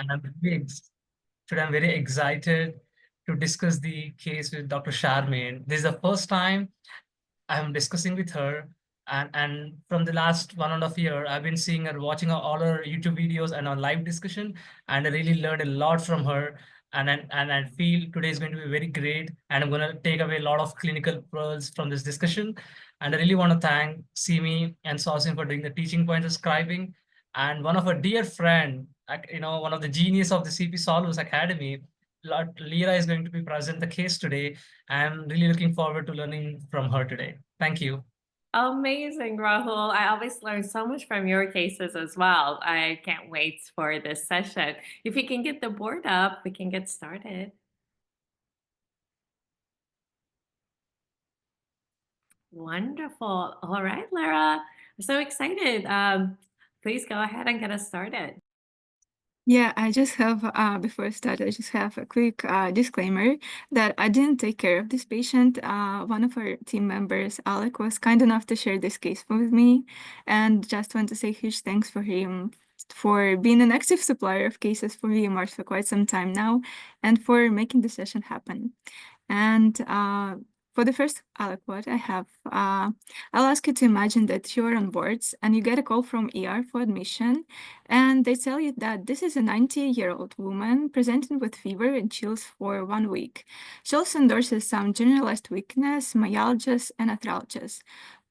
and today I'm very excited to discuss the case with Dr. Sharmin. This is the first time I'm discussing with her, and from the last 1.5 year, I've been seeing her, watching all her YouTube videos and our live discussion, and I really learned a lot from her. And I feel today is going to be very great, and I'm going to take away a lot of clinical pearls from this discussion. And I really want to thank Simi and Saucin for doing the teaching point scribing, and one of our dear friend, one of the genius of the CP Solvers Academy, Lira is going to be present the case today. I'm really looking forward to learning from her today. Thank you. Amazing, Rahul. I always learn so much from your cases as well. I can't wait for this session. If we can get the board up, we can get started. Wonderful. All right, Lara. I'm so excited. Please go ahead and get us started. Yeah, I just have, before I start, I just have a quick disclaimer that I didn't take care of this patient. One of our team members, Alec, was kind enough to share this case with me, and just want to say huge thanks for him for being an active supplier of cases for VMRs for quite some time now, and for making the session happen. And for the first aliquot, I'll ask you to imagine that you're on boards and you get a call from ER for admission, and they tell you that this is a 90-year-old woman presenting with fever and chills for 1 week. She also endorses some generalized weakness, myalgias, and arthralgias,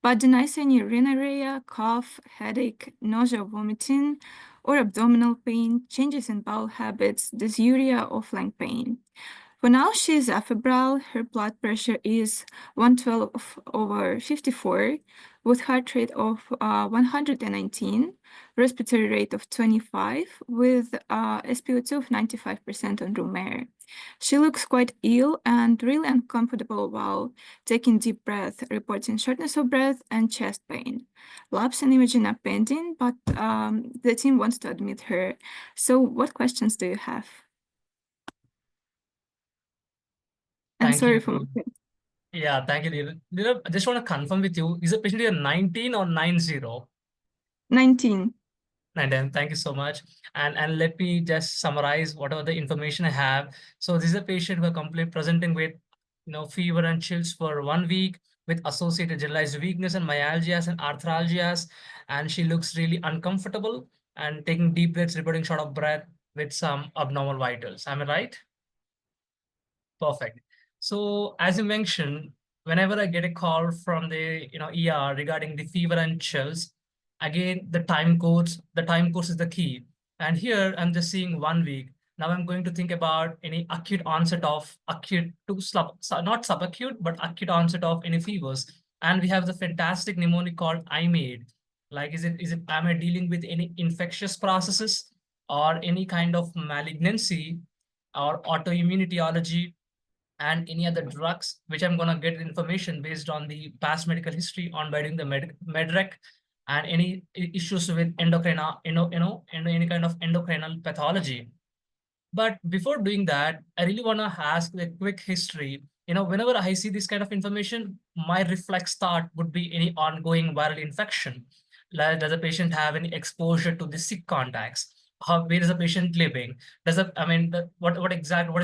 but denies any rhinorrhea, cough, headache, nausea, vomiting, or abdominal pain, changes in bowel habits, dysuria, or flank pain. For now, she is afebrile. Her blood pressure is 112/54, with heart rate of 119, respiratory rate of 25, with SpO2 of 95% on room air. She looks quite ill and really uncomfortable while taking deep breath, reporting shortness of breath and chest pain. Labs and imaging are pending, but the team wants to admit her. So what questions do you have? And Thank sorry you. for my Yeah, thank you, Neera. Neera, I just want to confirm with you, is the patient here 19 or 90? 19. And then thank you so much. And let me just summarize whatever the information I have. So this is a patient who are complete presenting with fever and chills for 1 week with associated generalized weakness and myalgias and arthralgias. And she looks really uncomfortable and taking deep breaths, reporting short of breath with some abnormal vitals. Am I right? Perfect. So as you mentioned, whenever I get a call from the ER regarding the fever and chills, again the time course is the key. And here I'm just seeing 1 week. Now I'm going to think about any acute onset of acute to not subacute, but acute onset of any fevers. And we have the fantastic mnemonic called IMAID. Like, is it am I dealing with any infectious processes or any kind of malignancy or autoimmunity and any other drugs, which I'm gonna get information based on the past medical history on by doing the medrec, and any issues with endocrine, and any kind of endocrinal pathology. But before doing that, I really want to ask a quick history. Whenever I see this kind of information, my reflex thought would be any ongoing viral infection. Like, does the patient have any exposure to the sick contacts? Where is the patient living? What is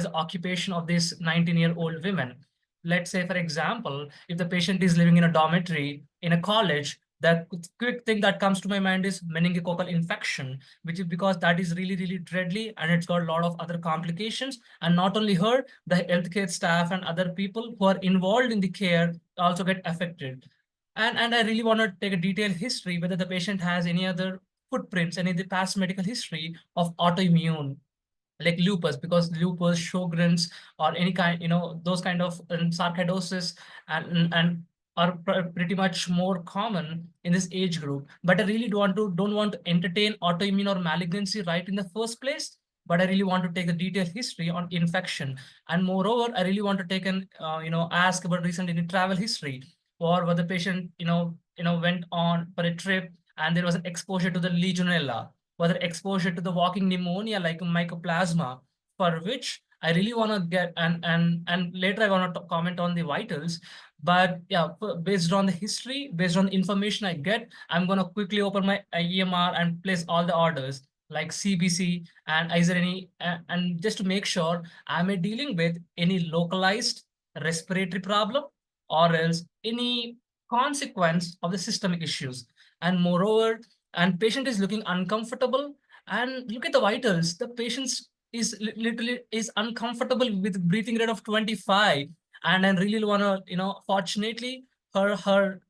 the occupation of this 19-year-old woman? Let's say, for example, if the patient is living in a dormitory in a college, the quick thing that comes to my mind is meningococcal infection, which is because that is really, really deadly and it's got a lot of other complications. And not only her, the healthcare staff and other people who are involved in the care also get affected. And I really want to take a detailed history whether the patient has any other footprints, any of the past medical history of autoimmune like lupus, because lupus, Sjogren's, or any kind, those kind of sarcoidosis and are pretty much more common in this age group. But I really don't want to entertain autoimmune or malignancy right in the first place. But I really want to take the detailed history on infection, and moreover, I really want to take an ask about recent any travel history, or whether the patient went on for a trip and there was an exposure to the Legionella, whether exposure to the walking pneumonia like mycoplasma, for which I really want to get, and later I want to comment on the vitals. But yeah, based on the history, based on the information I get, I'm going to quickly open my EMR and place all the orders. like CBC, and is there any, and just to make sure, am I dealing with any localized respiratory problem or else any consequence of the systemic issues. And moreover, and patient is looking uncomfortable, and look at the vitals. The patient is literally is uncomfortable with breathing rate of 25, and I really want to, fortunately, her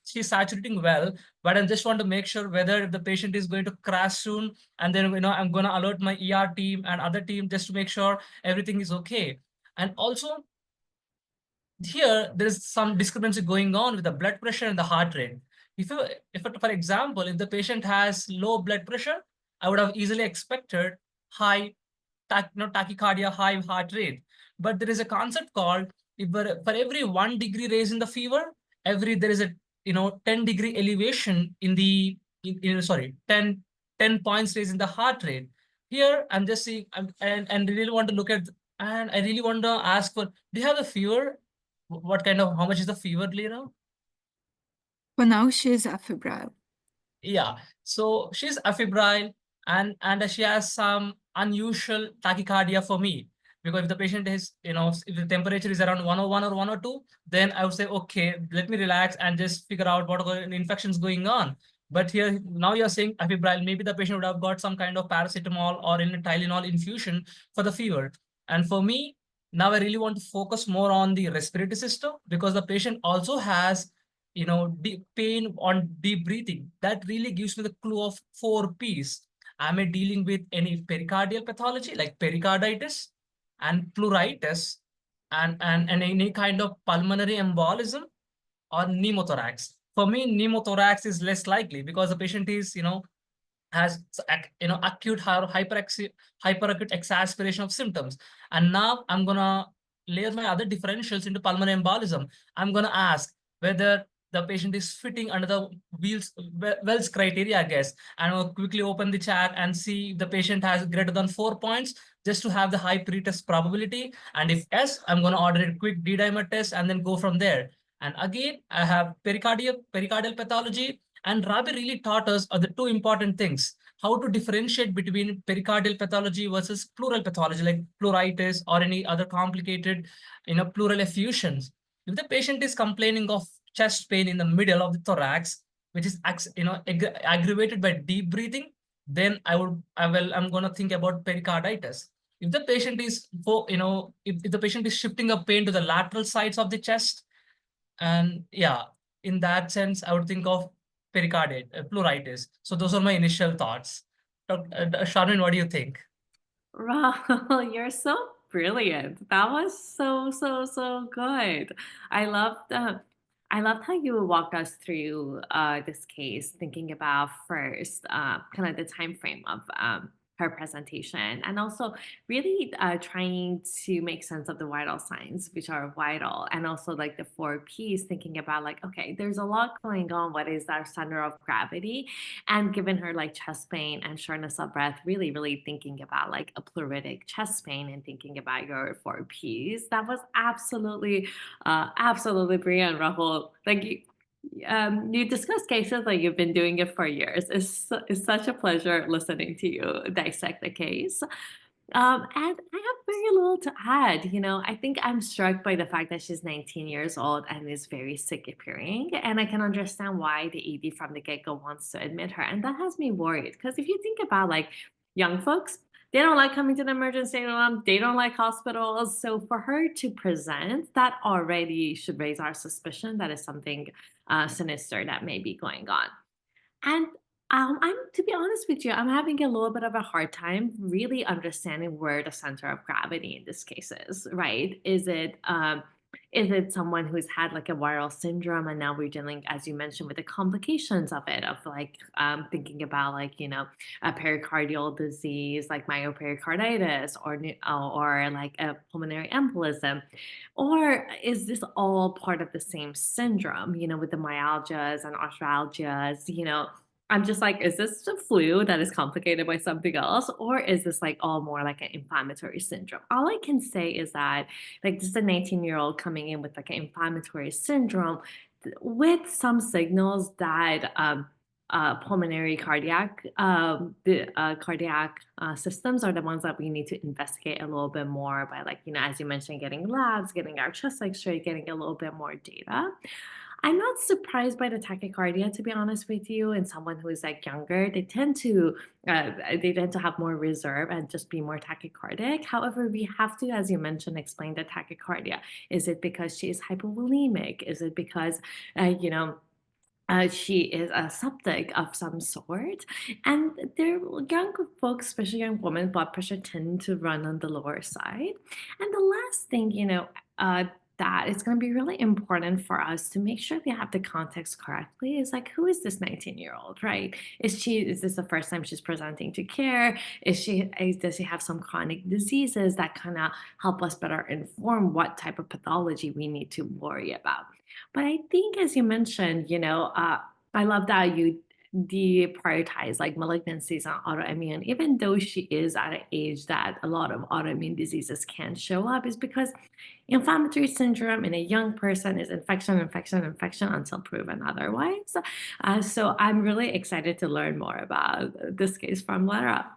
she's saturating well, but I just want to make sure whether the patient is going to crash soon, and then I'm going to alert my ER team and other team just to make sure everything is okay. And also here there is some discrepancy going on with the blood pressure and the heart rate. For example, if the patient has low blood pressure, I would have easily expected high tachycardia, high heart rate. But there is a concept called, if for every 1 degree raise in the fever, there is a 10 degree elevation in the sorry, 10 points raise in the heart rate. Here I'm just seeing, and really want to look at, and I really want to ask for, do you have the fever? What kind of, how much is the fever, Lena? For now, she's febrile. Yeah, so she's afebrile, and she has some unusual tachycardia for me, because if the patient is, if the temperature is around 101 or 102, then I would say, okay, let me relax and just figure out what infections going on. But here now you're saying afebrile, maybe the patient would have got some kind of paracetamol or in a Tylenol infusion for the fever. And for me, now I really want to focus more on the respiratory system, because the patient also has deep pain on deep breathing. That really gives me the clue of 4 P's. Am I dealing with any pericardial pathology like pericarditis and pleuritis, and any kind of pulmonary embolism or pneumothorax? For me, pneumothorax is less likely, because the patient is, has acute hyperacute exacerbation of symptoms. And now I'm gonna layer my other differentials into pulmonary embolism. I'm gonna ask whether the patient is fitting under the Wells criteria, I guess, and I'll quickly open the chat and see if the patient has greater than 4 points, just to have the high pretest probability. And if yes, I'm gonna order a quick D-dimer test and then go from there. And again, I have pericardial pathology, and Rabi really taught us are the two important things: how to differentiate between pericardial pathology versus pleural pathology, like pleuritis or any other complicated, pleural effusions. If the patient is complaining of chest pain in the middle of the thorax, which is aggravated by deep breathing, then I'm going to think about pericarditis. If the patient is if the patient is shifting a pain to the lateral sides of the chest, and yeah, in that sense, I would think of pericarditis, pleuritis. So those are my initial thoughts. Sharmin, what do you think? Rahul, you're so brilliant. That was so, so, so good. I loved I loved how you walked us through this case, thinking about first kind of the time frame of her presentation, and also really trying to make sense of the vital signs, which are vital, and also like the 4 Ps, thinking about like, okay, there's a lot going on. What is our center of gravity? And given her like chest pain and shortness of breath, really, really thinking about like a pleuritic chest pain and thinking about your 4 Ps. That was absolutely brilliant, Rahul. Like you discuss cases like you've been doing it for years. It's such a pleasure listening to you dissect the case. And I have very little to add. I think I'm struck by the fact that she's 19 years old and is very sick appearing. And I can understand why the ED from the get go wants to admit her. And that has me worried, because if you think about like young folks, they don't like coming to the emergency room, they don't like hospitals. So for her to present, that already should raise our suspicion that is something sinister that may be going on. And I'm to be honest with you, I'm having a little bit of a hard time really understanding where the center of gravity in this case is, right? Is it someone who's had like a viral syndrome, and now we're dealing, as you mentioned, with the complications of it, of like thinking about like, a pericardial disease like myopericarditis, or like a pulmonary embolism? Or is this all part of the same syndrome, with the myalgias and arthralgias? I'm just like, is this the flu that is complicated by something else? Or is this like all more like an inflammatory syndrome? All I can say is that like this is a 19-year-old coming in with like an inflammatory syndrome with some signals that pulmonary cardiac systems are the ones that we need to investigate a little bit more by, like, as you mentioned, getting labs, getting our chest x-ray, getting a little bit more data. I'm not surprised by the tachycardia, to be honest with you. And someone who is like younger, they tend to have more reserve and just be more tachycardic. However, we have to, as you mentioned, explain the tachycardia. Is it because she is hypovolemic? Is it because, she is a septic of some sort? And their young folks, especially young women, blood pressure tend to run on the lower side. And the last thing, that it's going to be really important for us to make sure we have the context correctly is like, who is this 19-year-old, right? Is this the first time she's presenting to care? Does she have some chronic diseases that kind of help us better inform what type of pathology we need to worry about? But I think, as you mentioned, I love that you deprioritize like malignancies and autoimmune, even though she is at an age that a lot of autoimmune diseases can show up, is because inflammatory syndrome in a young person is infection, infection, infection until proven otherwise. So I'm really excited to learn more about this case from Lara.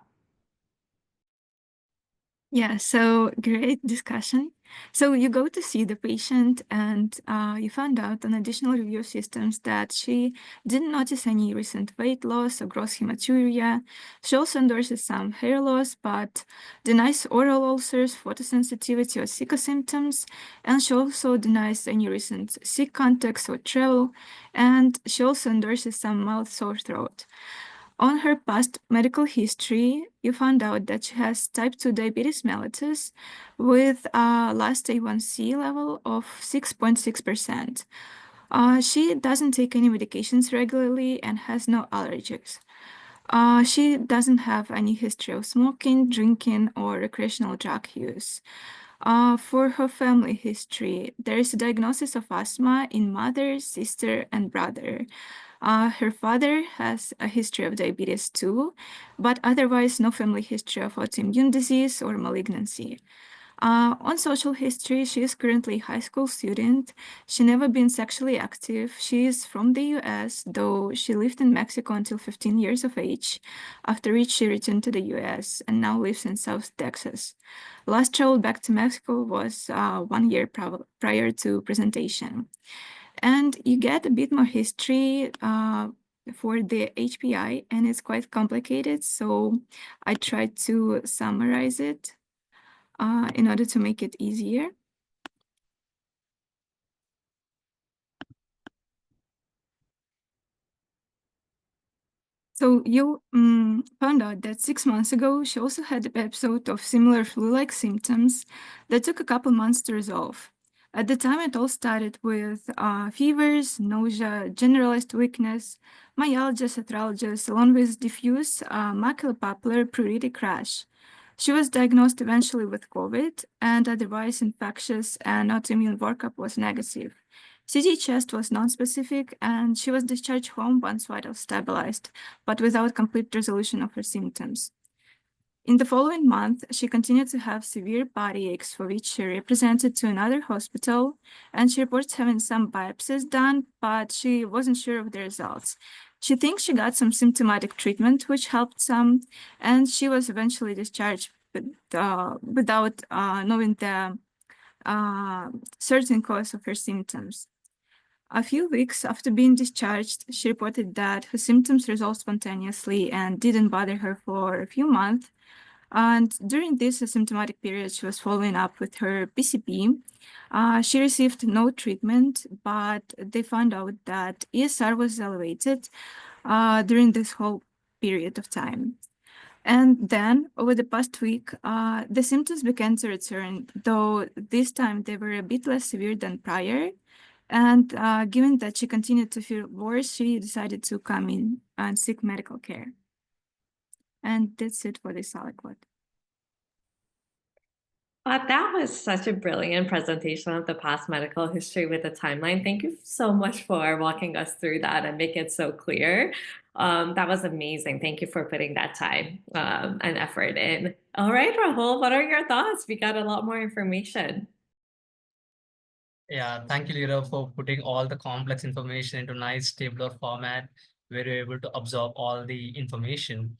Yeah, so great discussion. So you go to see the patient and you found out on additional review systems that she didn't notice any recent weight loss or gross hematuria. She also endorses some hair loss, but denies oral ulcers, photosensitivity, or Zika symptoms. And she also denies any recent sick contacts or travel. And she also endorses some mild sore throat. On her past medical history, you found out that she has type 2 diabetes mellitus with a last A1C level of 6.6%. She doesn't take any medications regularly and has no allergies. She doesn't have any history of smoking, drinking, or recreational drug use. For her family history, there is a diagnosis of asthma in mother, sister, and brother. Her father has a history of diabetes too, but otherwise no family history of autoimmune disease or malignancy. On social history, she is currently a high school student. She never been sexually active. She is from the US, though she lived in Mexico until 15 years of age, after which she returned to the US and now lives in South Texas. Last travel back to Mexico was 1 year prior to presentation. And you get a bit more history for the HPI, and it's quite complicated, so I tried to summarize it in order to make it easier. So you found out that 6 months ago, she also had an episode of similar flu-like symptoms that took a couple months to resolve. At the time, it all started with fevers, nausea, generalized weakness, myalgias, arthralgias, along with diffuse maculopapular pruritic rash. She was diagnosed eventually with COVID, and otherwise infectious and autoimmune workup was negative. CT chest was non-specific, and she was discharged home once vitals stabilized, but without complete resolution of her symptoms. In the following month, she continued to have severe body aches, for which she represented to another hospital, and she reports having some biopsies done, but she wasn't sure of the results. She thinks she got some symptomatic treatment, which helped some, and she was eventually discharged without knowing the certain cause of her symptoms. A few weeks after being discharged, she reported that her symptoms resolved spontaneously and didn't bother her for a few months. And during this asymptomatic period, she was following up with her PCP. She received no treatment, but they found out that ESR was elevated during this whole period of time. And then, over the past week, the symptoms began to return, though this time they were a bit less severe than prior. And given that she continued to feel worse, she decided to come in and seek medical care. And that's it for this aliquot. That was such a brilliant presentation of the past medical history with the timeline. Thank you so much for walking us through that and make it so clear. That was amazing. Thank you for putting that time and effort in. All right, Rahul, what are your thoughts? We got a lot more information. Yeah, thank you, Lira, for putting all the complex information into nice tabular format. where you're able to absorb all the information.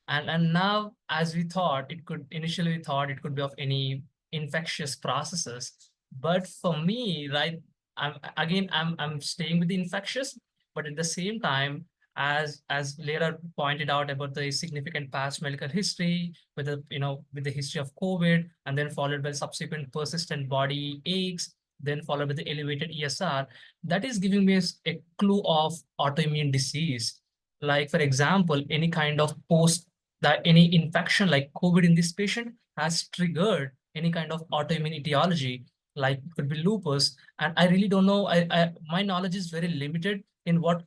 And now, as we thought, initially we thought it could be of any infectious processes. But for me, right, I'm staying with the infectious, but at the same time, as Lera pointed out about the significant past medical history with with the history of COVID, and then followed by subsequent persistent body aches, then followed by the elevated ESR, that is giving me a clue of autoimmune disease. Like, for example, any kind of post that any infection like COVID in this patient has triggered any kind of autoimmune etiology, like it could be lupus. And I really don't know. My knowledge is very limited in what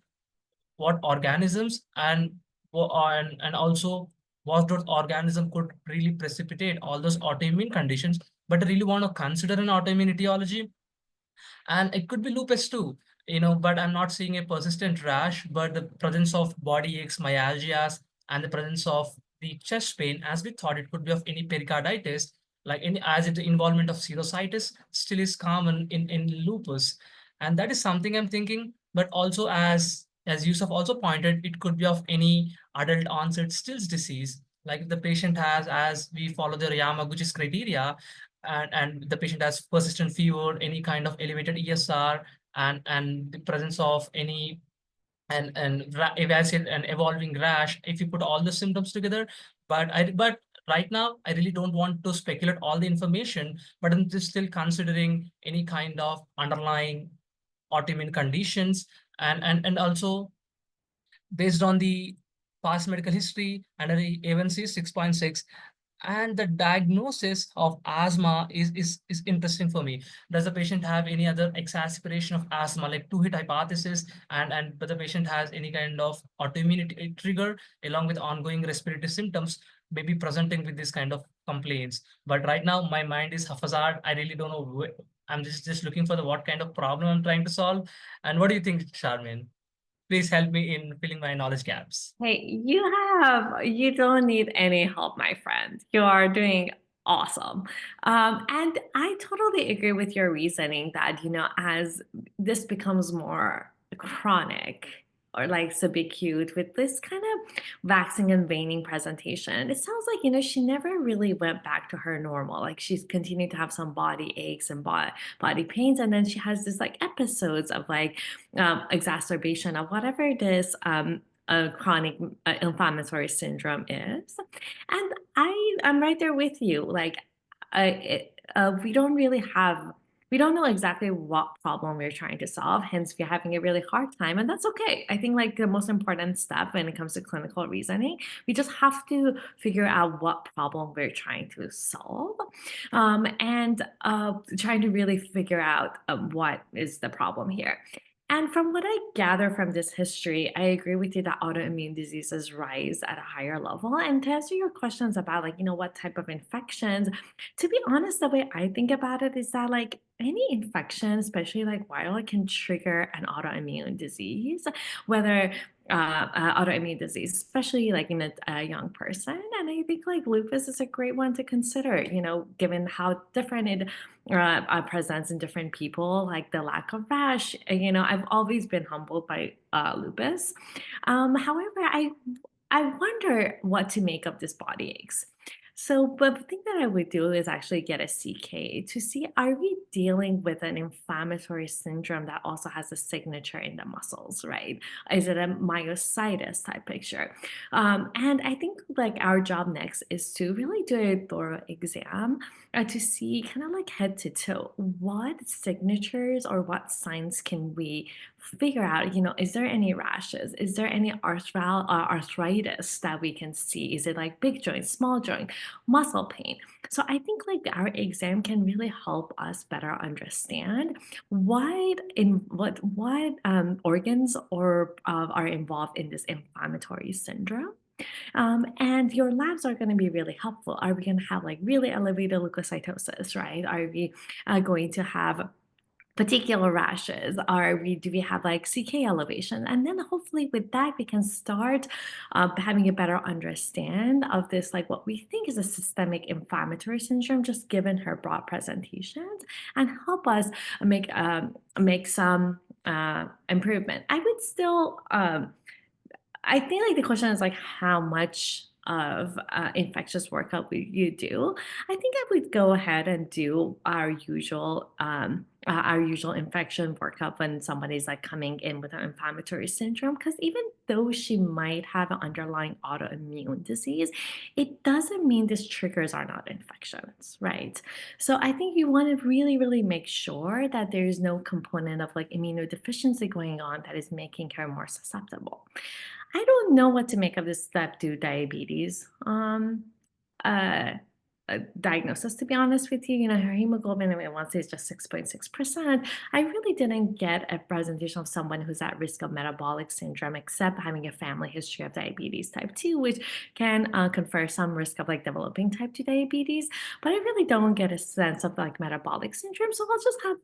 organisms and also what those organism could really precipitate all those autoimmune conditions. But I really want to consider an autoimmune etiology, and it could be lupus too, but I'm not seeing a persistent rash, but the presence of body aches, myalgias, and the presence of the chest pain, as we thought it could be of any pericarditis, like any as it involvement of serositis still is common in lupus. And that is something I'm thinking. But also, as Yusuf also pointed, it could be of any adult onset Still's disease, like if the patient has, as we follow the Yamaguchi's criteria, and the patient has persistent fever, any kind of elevated ESR, and the presence of any and evolving rash. If you put all the symptoms together, but right now I really don't want to speculate all the information, but I'm just still considering any kind of underlying autoimmune conditions, and also based on the past medical history and the A1C 6.6, and the diagnosis of asthma is interesting for me. Does the patient have any other exacerbation of asthma, like two-hit hypothesis, but the patient has any kind of autoimmunity trigger along with ongoing respiratory symptoms, maybe presenting with this kind of complaints. But right now, my mind is haphazard. I really don't know. I'm just looking for the what kind of problem I'm trying to solve. And what do you think, Charmin? Please help me in filling my knowledge gaps. Hey, you don't need any help, my friend. You are doing awesome. And I totally agree with your reasoning that, as this becomes more chronic or like subacute with this kind of waxing and waning presentation, it sounds like, she never really went back to her normal. Like she's continued to have some body aches and body pains. And then she has this like episodes of like exacerbation of whatever this a chronic inflammatory syndrome is. And I'm right there with you. Like, we don't really have. We don't know exactly what problem we're trying to solve, hence we're having a really hard time, and that's okay. I think like the most important step when it comes to clinical reasoning, we just have to figure out what problem we're trying to solve, and trying to really figure out what is the problem here. And from what I gather from this history, I agree with you that autoimmune diseases rise at a higher level. And to answer your questions about like, what type of infections, to be honest, the way I think about it is that like any infection, especially like viral, can trigger an autoimmune disease, whether autoimmune disease, especially like in a young person. And I think like lupus is a great one to consider, given how different it presents in different people, like the lack of rash. I've always been humbled by lupus. However, I wonder what to make of this body aches. So, but the thing that I would do is actually get a CK to see, are we dealing with an inflammatory syndrome that also has a signature in the muscles, right? Is it a myositis type picture? And I think like our job next is to really do a thorough exam to see kind of like head to toe, what signatures or what signs can we figure out, is there any rashes? Is there any arthritis that we can see? Is it like big joint, small joint, muscle pain? So I think like our exam can really help us better understand what organs or are involved in this inflammatory syndrome. And your labs are going to be really helpful. Are we going to have like really elevated leukocytosis, right? Are we going to have particular rashes? Do we have like CK elevation? And then hopefully with that, we can start having a better understand of this, like what we think is a systemic inflammatory syndrome, just given her broad presentations, and help us make some improvement. I would still I think like the question is like how much of infectious workup you do. I think I would go ahead and do our usual infection workup when somebody's like coming in with an inflammatory syndrome, because even though she might have an underlying autoimmune disease, it doesn't mean these triggers are not infections, right? So I think you want to really make sure that there is no component of like immunodeficiency going on that is making her more susceptible. I don't know what to make of this type 2 diabetes uh, diagnosis, to be honest with you. You know, her hemoglobin A1C is just 6.6%. I really didn't get a presentation of someone who's at risk of metabolic syndrome, except having a family history of diabetes type 2, which can confer some risk of like developing type 2 diabetes. But I really don't get a sense of like metabolic syndrome. So I'll just have,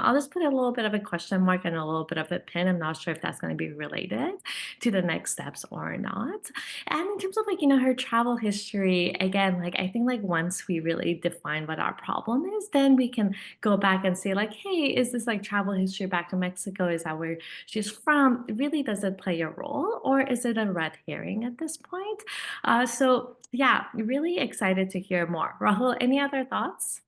I'll just put a little bit of a question mark and a little bit of a pin. I'm not sure if that's going to be related to the next steps or not. And in terms of like, her travel history, again, like I think like once we really define what our problem is, then we can go back and say like, hey, is this like travel history back to Mexico? Is that where she's from? Really, does it play a role, or is it a red herring at this point? So yeah, really excited to hear more. Rahul, any other thoughts?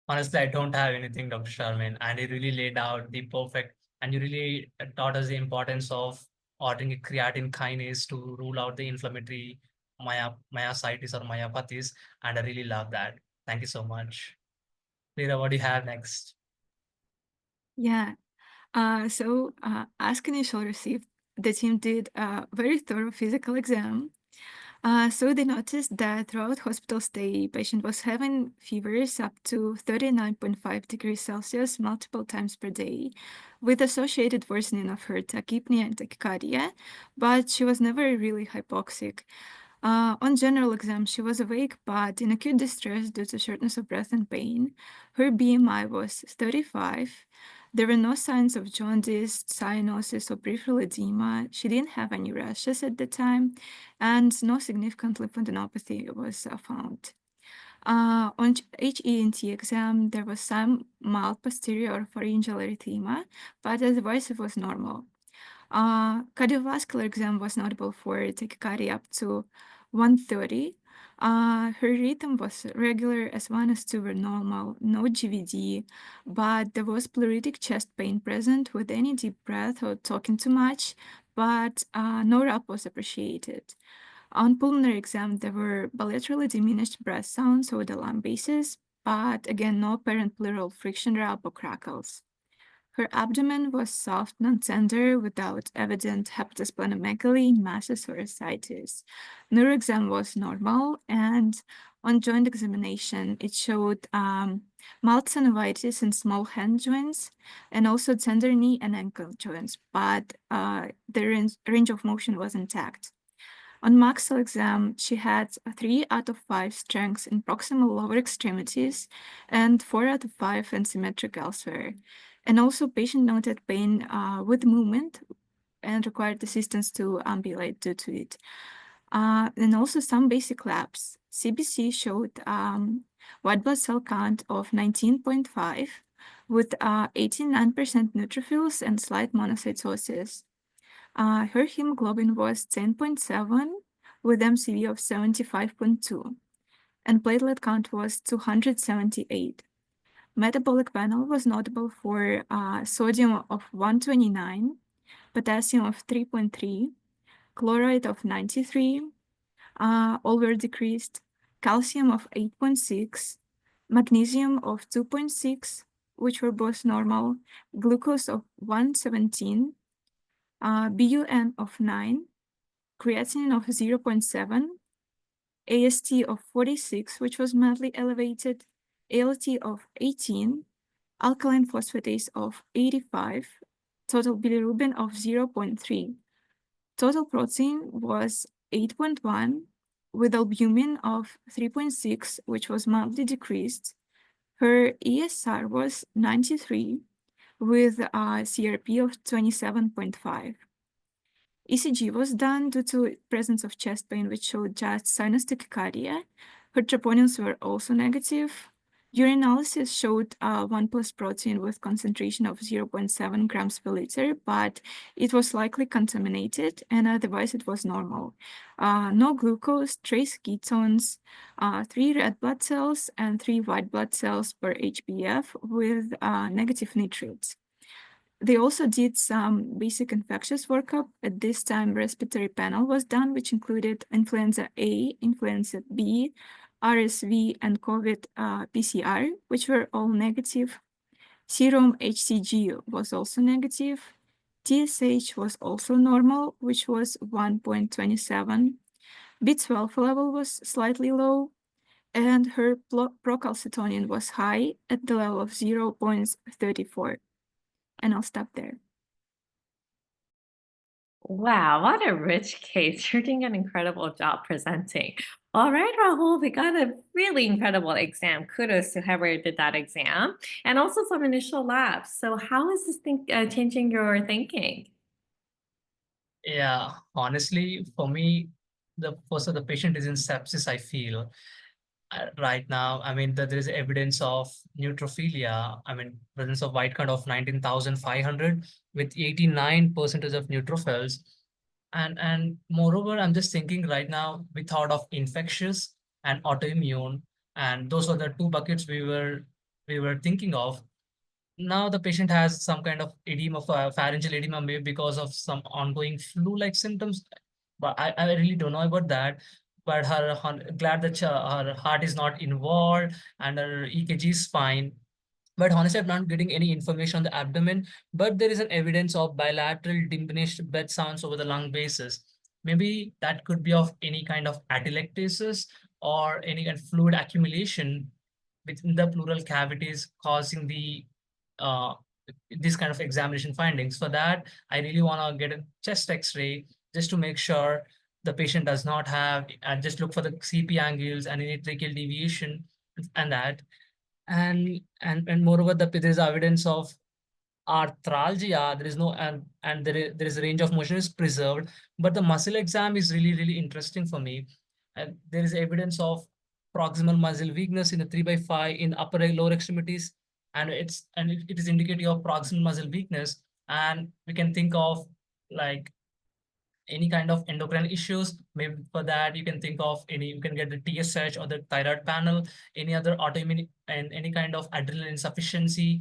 Honestly, I don't have anything, Dr. Sharmin, and you really laid out the perfect, and you really taught us the importance of ordering a creatine kinase to rule out the inflammatory myositis or myopathies, and I really love that. Thank you so much. Leela, what do you have next? Yeah. As initial received, the team did a very thorough physical exam. So they noticed that throughout hospital stay, patient was having fevers up to 39.5 degrees Celsius multiple times per day, with associated worsening of her tachypnea and tachycardia, but she was never really hypoxic. On general exam, she was awake, but in acute distress due to shortness of breath and pain. Her BMI was 35. There were no signs of jaundice, cyanosis, or peripheral edema. She didn't have any rashes at the time, and no significant lymphadenopathy was found. On HENT exam, there was some mild posterior pharyngeal erythema, but otherwise it was normal. Cardiovascular exam was notable for tachycardia up to 130. Her rhythm was regular as 1 as 2 were normal, no GVD, but there was pleuritic chest pain present with any deep breath or talking too much, but no rap was appreciated. On pulmonary exam, there were bilaterally diminished breath sounds or the lung basis, but again, no apparent pleural friction rap or crackles. Her abdomen was soft, non-tender, without evident hepatosplenomegaly, masses, or ascites. Neuro exam was normal, and on joint examination, it showed mild synovitis in small hand joints and also tender knee and ankle joints, but the range of motion was intact. On maxil exam, she had 3 out of 5 strengths in proximal lower extremities and 4 out of 5 in symmetric elsewhere. And also patient noted pain with movement and required assistance to ambulate due to it. And also some basic labs. CBC showed white blood cell count of 19.5 with 89% neutrophils and slight monocytosis. Her hemoglobin was 10.7 with MCV of 75.2, and platelet count was 278. Metabolic panel was notable for sodium of 129, potassium of 3.3, chloride of 93, all were decreased, calcium of 8.6, magnesium of 2.6, which were both normal, glucose of 117, BUN of 9, creatinine of 0.7, AST of 46, which was mildly elevated, ALT of 18, alkaline phosphatase of 85, total bilirubin of 0.3. Total protein was 8.1, with albumin of 3.6, which was mildly decreased. Her ESR was 93, with a CRP of 27.5. ECG was done due to presence of chest pain, which showed just sinus tachycardia. Her troponins were also negative. Urinalysis showed 1+ protein with concentration of 0.7 grams per liter, but it was likely contaminated, and otherwise it was normal. No glucose, trace ketones, 3 red blood cells, and 3 white blood cells per HbF with negative nitrates. They also did some basic infectious workup. At this time, respiratory panel was done, which included influenza A, influenza B, RSV, and COVID PCR, which were all negative. Serum HCG was also negative. TSH was also normal, which was 1.27. B12 level was slightly low, and her procalcitonin was high at the level of 0.34. And I'll stop there. Wow, what a rich case. You're doing an incredible job presenting. All right, Rahul, we got a really incredible exam. Kudos to whoever did that exam, and also some initial labs. So how is this changing your thinking? Yeah, honestly, for me, the first of the patient is in sepsis, I feel. Right now, I mean, there is evidence of neutrophilia. I mean, presence of white count of 19,500 with 89% of neutrophils. And moreover, I'm just thinking right now, we thought of infectious and autoimmune, and those were the two buckets we were thinking of. Now the patient has some kind of edema, pharyngeal edema, maybe because of some ongoing flu-like symptoms. But I really don't know about that. But glad that her heart is not involved and her EKG is fine. But honestly, I'm not getting any information on the abdomen, but there is an evidence of bilateral diminished breath sounds over the lung basis. Maybe that could be of any kind of atelectasis or any kind of fluid accumulation within the pleural cavities causing the uh, this kind of examination findings. For that, I really want to get a chest X-ray just to make sure the patient does not have, and just look for the CP angles and any tracheal deviation and that. And moreover, there is evidence of arthralgia. There is no, and there is a range of motion is preserved, but the muscle exam is really interesting for me. And there is evidence of proximal muscle weakness in the 3/5 in upper and lower extremities, and it is indicative of proximal muscle weakness. And we can think of like any kind of endocrine issues. Maybe for that, you can think of any, you can get the TSH or the thyroid panel, any other autoimmune and any kind of adrenal insufficiency,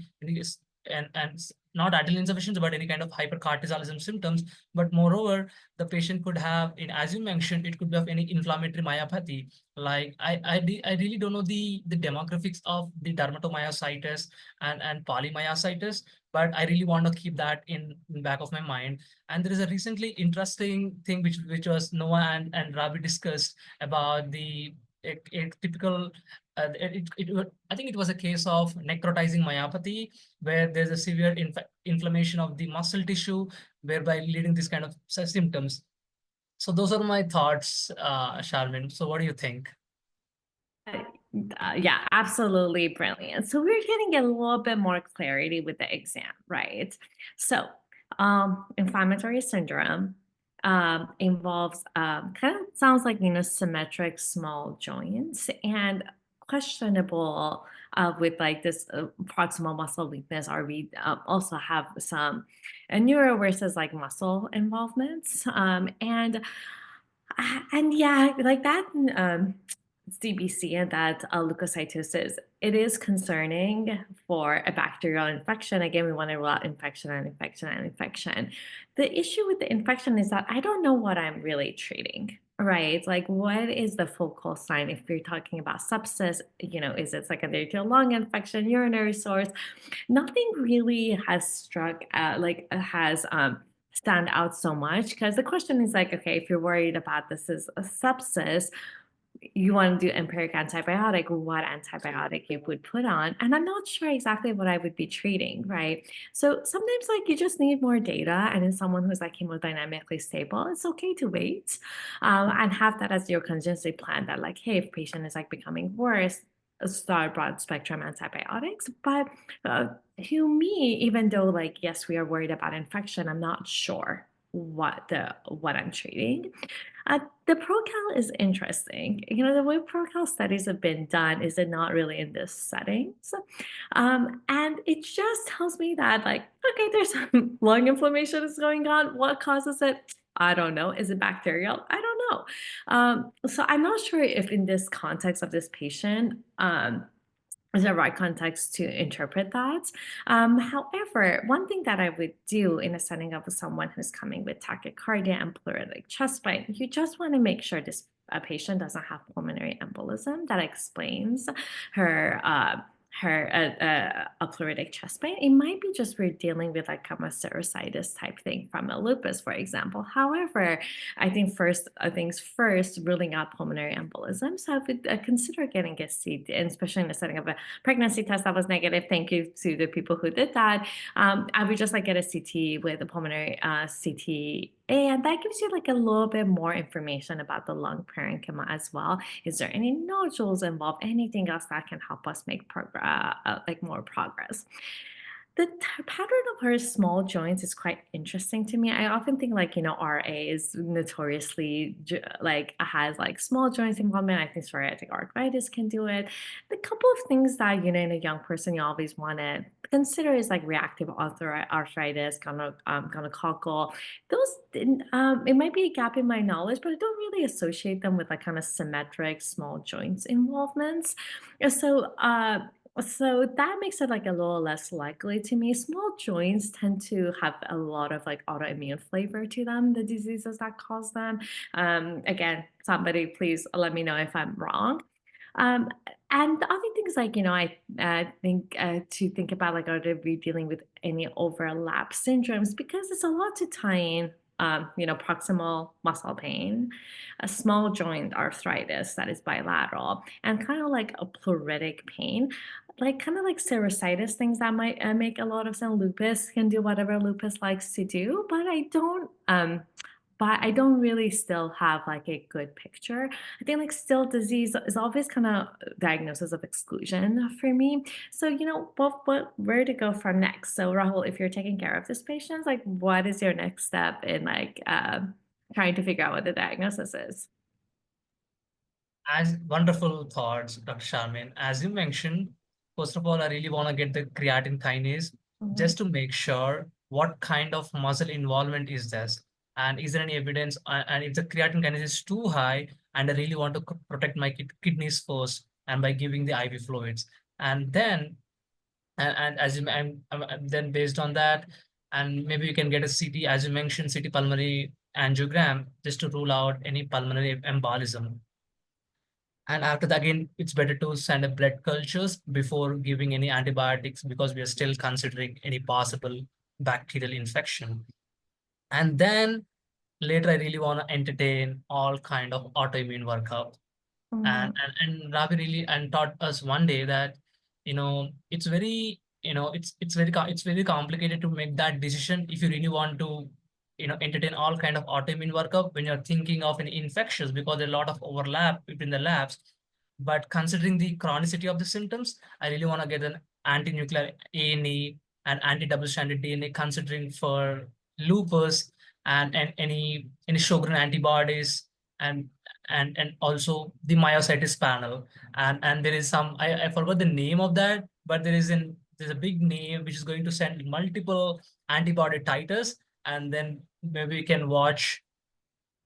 not adrenal insufficiency, but any kind of hypercortisolism symptoms. But moreover, the patient could have, in as you mentioned, it could be of any inflammatory myopathy. Like I really don't know the demographics of the dermatomyositis and polymyositis, but I really want to keep that in back of my mind. And there is a recently interesting thing which was Noah and Ravi discussed about a typical I think it was a case of necrotizing myopathy where there's a severe inflammation of the muscle tissue, whereby leading this kind of symptoms. So those are my thoughts, Sharmin. So what do you think? Yeah, absolutely brilliant. So we're getting a little bit more clarity with the exam, right? So, inflammatory syndrome involves kind of sounds like symmetric small joints and questionable with like this proximal muscle weakness, or we also have some neuro versus like muscle involvements, and yeah, like that. CBC and that leukocytosis, it is concerning for a bacterial infection. Again, we want to rule out infection and infection and infection. The issue with the infection is that I don't know what I'm really treating, right? Like, what is the focal sign? If you're talking about sepsis, is it secondary to a lung infection, urinary source? Nothing really has struck, has stand out so much, because the question is like, okay, if you're worried about this is a sepsis, you want to do empiric antibiotic, what antibiotic you would put on. And I'm not sure exactly what I would be treating, right? So sometimes like you just need more data. And in someone who's like hemodynamically stable, it's okay to wait and have that as your contingency plan, that like, hey, if patient is like becoming worse, start broad spectrum antibiotics. But to me, even though like, yes, we are worried about infection, I'm not sure what I'm treating. The ProCal is interesting. You know, the way ProCal studies have been done is it not really in this settings. And it just tells me that, like, okay, there's some lung inflammation is going on. What causes it? I don't know. Is it bacterial? I don't know. So I'm not sure if in this context of this patient, is the right context to interpret that. However, one thing that I would do in a setting of someone who's coming with tachycardia and pleuritic chest pain, you just want to make sure this a patient doesn't have pulmonary embolism. That explains her a pleuritic chest pain. It might be just we're dealing with like a serositis type thing from a lupus, for example. However, I think things first, ruling out pulmonary embolism. So I would consider getting a CT, and especially in the setting of a pregnancy test that was negative. Thank you to the people who did that. I would just like get a CT with a pulmonary CT. And that gives you like a little bit more information about the lung parenchyma as well. Is there any nodules involved? Anything else that can help us make like more progress? The pattern of her small joints is quite interesting to me. I often think like, you know, RA is notoriously like has like small joints involvement. I think psoriatic arthritis can do it. The couple of things that, you know, in a young person you always want to consider is like reactive arthritis, gonococcal. It might be a gap in my knowledge, but I don't really associate them with like kind of symmetric small joints involvements. So, so that makes it like a little less likely to me. Small joints tend to have a lot of like autoimmune flavor to them, the diseases that cause them. Again, somebody please let me know if I'm wrong. Um, and the other things like, you know, I think to think about like, are we dealing with any overlap syndromes? Because it's a lot to tie in, you know, proximal muscle pain, a small joint arthritis that is bilateral, and kind of like a pleuritic pain, like kind of like serositis things that might make a lot of sense. Lupus can do whatever lupus likes to do, but I don't really still have like a good picture. I think like still disease is always kind of diagnosis of exclusion for me. So, you know, where to go from next? So Rahul, if you're taking care of this patient, like what is your next step in like trying to figure out what the diagnosis is? As wonderful thoughts, Dr. Sharmin. As you mentioned, first of all, I really want to get the creatine kinase Mhm. just to make sure what kind of muscle involvement is this, and is there any evidence? And if the creatine kinase is too high, and I really want to protect my kidneys first, and by giving the IV fluids, and then and as you then based on that, and maybe you can get a CT, as you mentioned, CT pulmonary angiogram, just to rule out any pulmonary embolism. And after that, again, it's better to send a blood cultures before giving any antibiotics because we are still considering any possible bacterial infection. And then later, I really want to entertain all kind of autoimmune workup. And, Mhm. and Ravi really and taught us one day that, it's very, it's very complicated to make that decision if you really want to, entertain all kind of autoimmune workup when you're thinking of an infectious, because there are a lot of overlap between the labs. But considering the chronicity of the symptoms, I really want to get an anti-nuclear ANE and anti-double stranded DNA, considering for lupus and any Sjogren antibodies, and and also the myositis panel. And there is some, I forgot the name of that, but there's a big name which is going to send multiple antibody titers, and then maybe we can watch,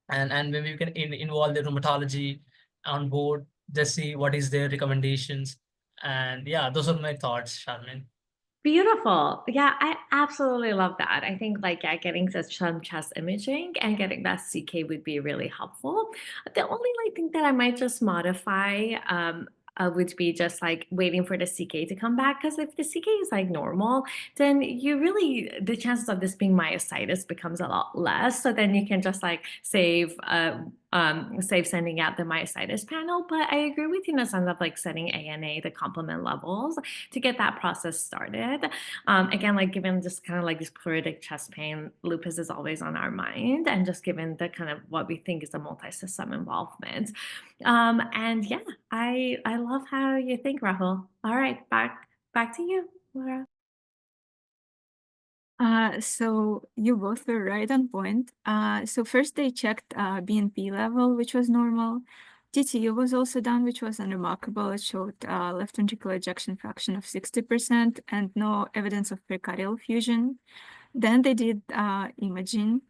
and maybe we can involve the rheumatology on board, just see what is their recommendations. And yeah, those are my thoughts, Charmin. Beautiful. Yeah, I absolutely love that. I think like yeah, getting some chest imaging and getting that CK would be really helpful. The only like thing that I might just modify would be just like waiting for the CK to come back. Because if the CK is like normal, then you really the chances of this being myositis becomes a lot less. So then you can just like save sending out the myositis panel. But I agree with you in the sense of like setting ANA, the complement levels to get that process started. Again, like given just kind of like this pleuritic chest pain, lupus is always on our mind, and just given the kind of what we think is a multi-system involvement. And yeah, I love how you think, Rahul. All right, back to you, Laura. So you both were right on point. So first they checked BNP level, which was normal. TTU was also done, which was unremarkable. It showed left ventricular ejection fraction of 60% and no evidence of pericardial effusion. Then they did imaging.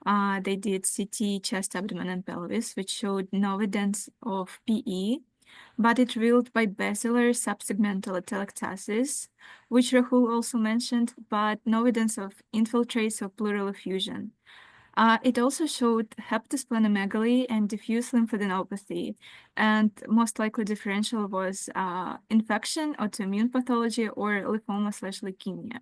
They did CT, chest, abdomen, and pelvis, which showed no evidence of PE, but it revealed bibasilar subsegmental atelectasis, which Rahul also mentioned, but no evidence of infiltrates or pleural effusion. It also showed hepatosplenomegaly and diffuse lymphadenopathy, and most likely differential was infection, autoimmune pathology, or lymphoma/leukemia.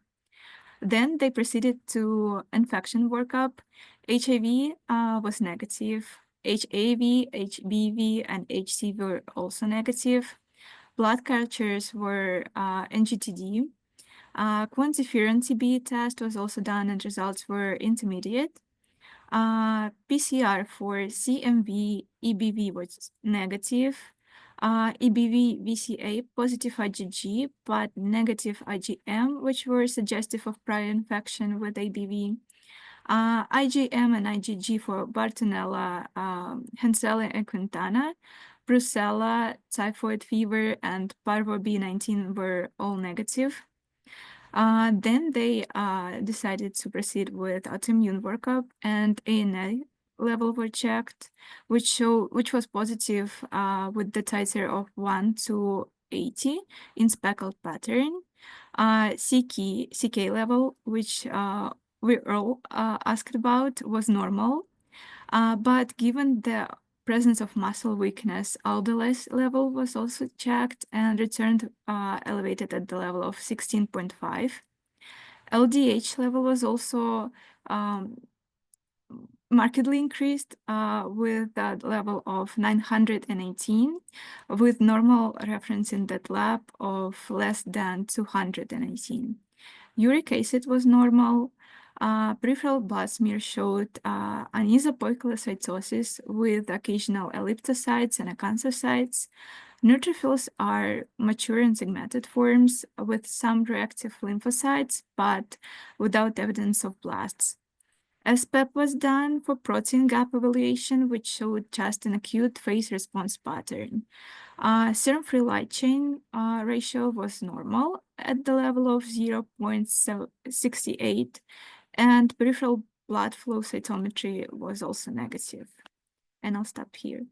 Then they proceeded to infection workup. HIV was negative. HAV, HBV, and HC were also negative. Blood cultures were NGTD. Quantiferon TB test was also done and results were intermediate. PCR for CMV, EBV was negative. EBV, VCA, positive IgG, but negative IgM, which were suggestive of prior infection with ABV. IgM and IgG for Bartonella, Hansella and Quintana, Brucella, typhoid fever, and Parvo B19 were all negative. Then they decided to proceed with autoimmune workup, and ANA level were checked, which was positive with the titer of 1 to 80 in speckled pattern. CK level, which we all asked about, was normal, but given the presence of muscle weakness, aldolase level was also checked and returned elevated at the level of 16.5. LDH level was also markedly increased with that level of 918, with normal reference in that lab of less than 218. Uric acid was normal. Peripheral blood smear showed anisopoikilocytosis with occasional elliptocytes and acanthocytes. Neutrophils are mature and segmented forms with some reactive lymphocytes, but without evidence of blasts. SPEP was done for protein gap evaluation, which showed just an acute phase response pattern. Serum free light chain ratio was normal at the level of 0.68, and peripheral blood flow cytometry was also negative. And I'll stop here.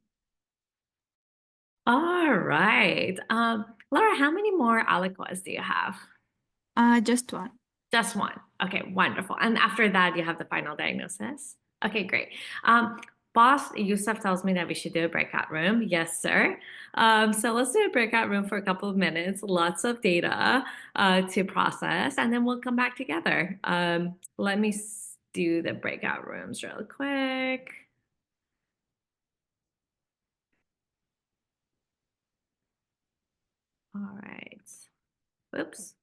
All right. Laura, how many more aliquots do you have? Just one. Just one. Okay, wonderful. And after that, you have the final diagnosis. Okay, great. Boss, Yusuf tells me that we should do a breakout room. Yes, sir. So let's do a breakout room for a couple of minutes, lots of data to process, and then we'll come back together. Let me do the breakout rooms real quick. All right. Oops.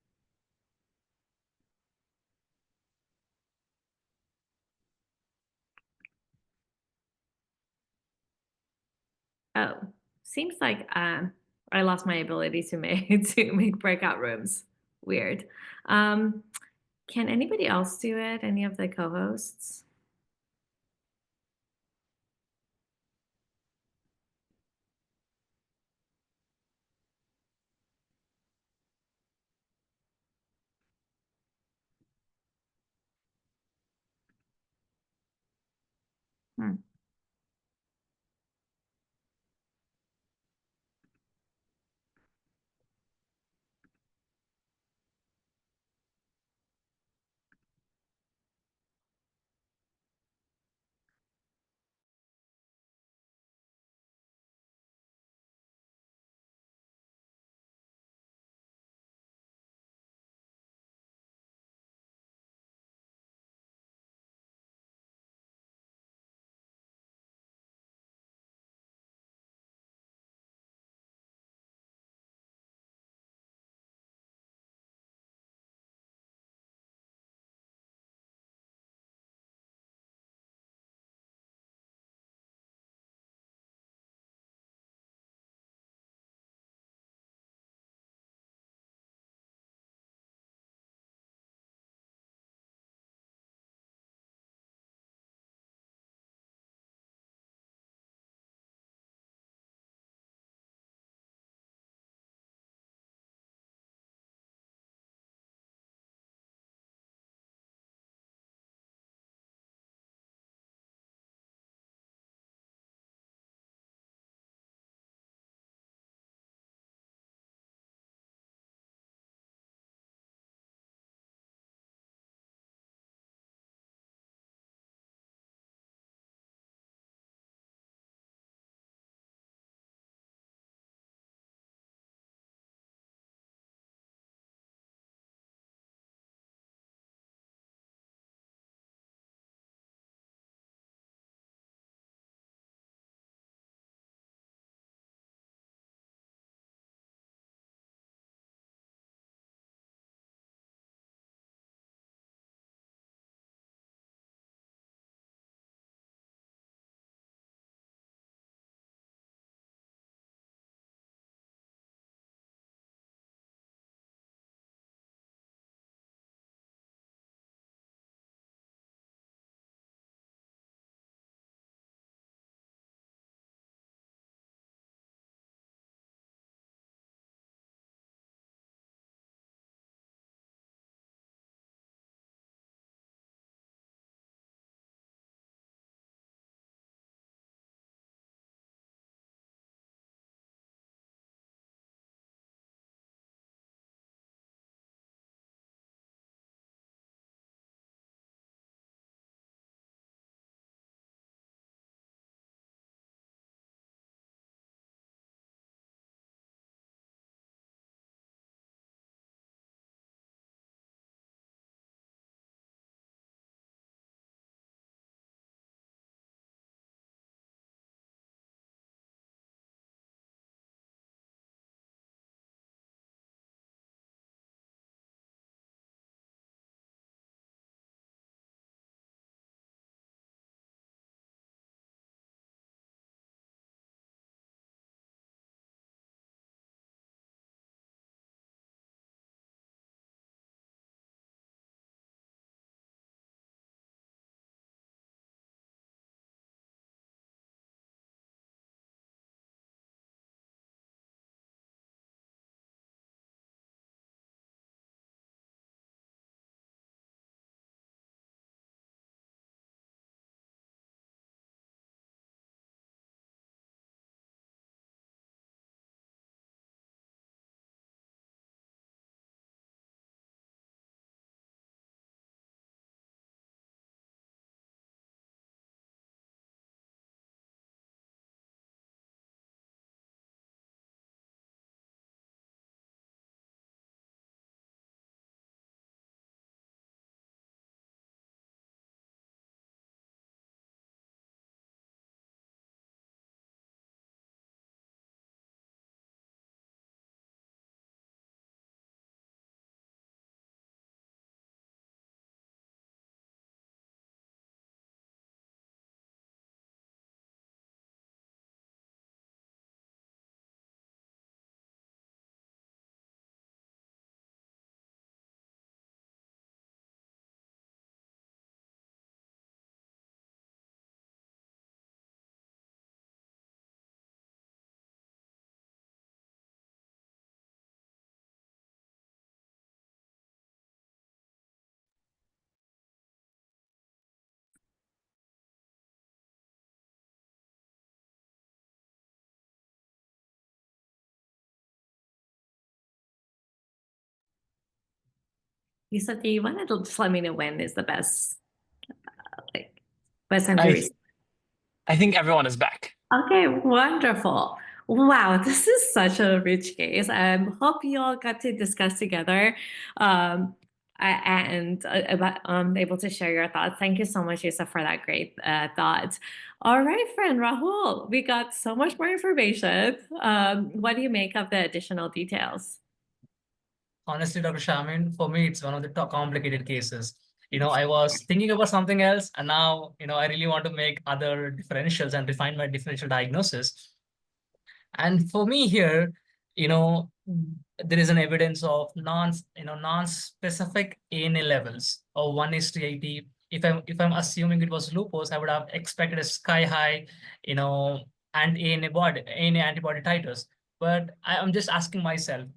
Oh, seems like I lost my ability to make breakout rooms. Weird. Can anybody else do it? Any of the co-hosts? Hmm. Lisa, do you want to just let me know when is the best, best time to I reach? I think everyone is back. Okay, wonderful. Wow, this is such a rich case. I hope you all got to discuss together and about able to share your thoughts. Thank you so much, Lisa, for that great thought. All right, friend Rahul, we got so much more information. What do you make of the additional details? Honestly, Dr. Sharmin, for me, it's one of the complicated cases. I was thinking about something else, and now, I really want to make other differentials and refine my differential diagnosis. And for me here, there is an evidence of non-specific ANA levels of 1:80. If I'm assuming it was lupus, I would have expected a sky high, and ANA antibody titers. But I'm just asking myself,